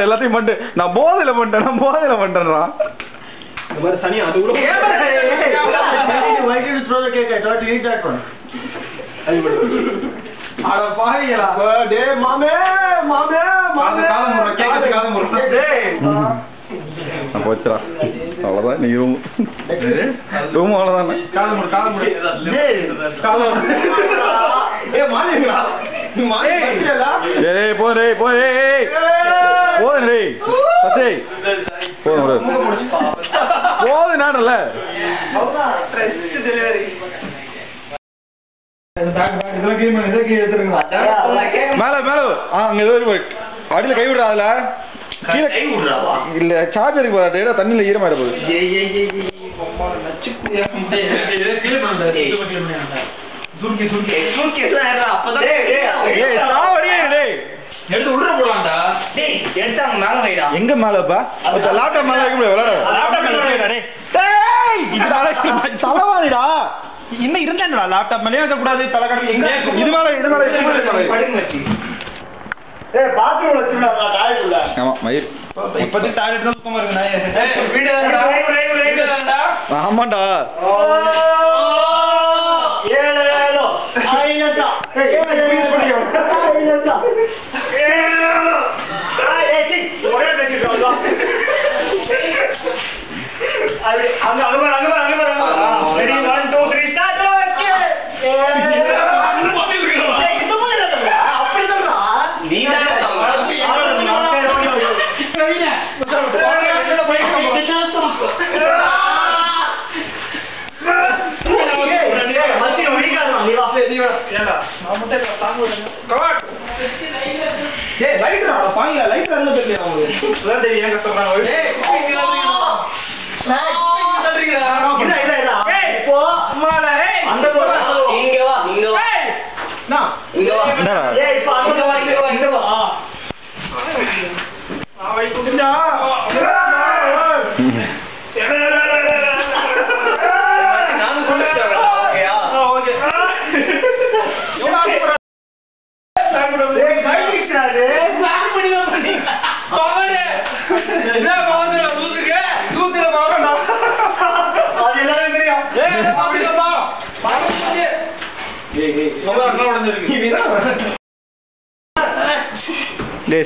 எல்லாத்தையும் மட்டும் நான் போதையில பண்றேன் சனியா அது கூட அட பாவிங்களா டேய் மாமே காலம் போச்சுடா அவ்வளவுதான் நீ ரூம் அவ்வளவுதான் போது நாடல மேல மேல அங்க ஏதோ அடியில கை விடுறா அதுல இல்ல சார்ஜருக்கு போறா தண்ணியில ஈரமாயிட போகுது எங்க மேலப்பா லேப்டாப் மேல தலைவாணிடா இன்னும் இருந்தேன்டா லேப்டாப் மேலே வைக்க கூடாது தலைக்கடை எங்க இது மேல பாத்ரூம் வச்சிருக்காங்க டாய்லெட்ல ஆமா மயிர் இப்போதைக்கு டாய்லெட் தான் சுத்தமா இருக்கு வீடுடா ஆமாடா ஏலோ ஐலா ப்ளீஸ் பண்ணியோ ஐலா ஏய் ஒரே வெச்சிட்டோம் அது அங்க ரெடி 1 2 3 ஸ்டார்ட்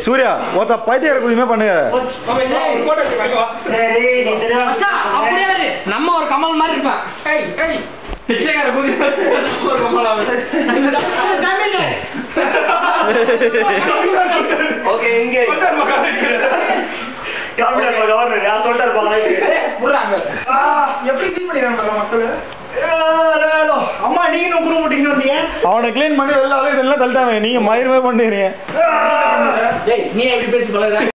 சூர்யா ஒருத்த பைத்தியம் குதிமே பண்ணுங்க நம்ம ஒரு கமல் மாதிரி இருப்பான் அம்மா நீங்க அவனை கிளீன் பண்ணி இதெல்லாம் தள்ளிட்டாங்க நீங்க மயிரமே பண்ணுறீங்க நீ எப்படி பேசி பழக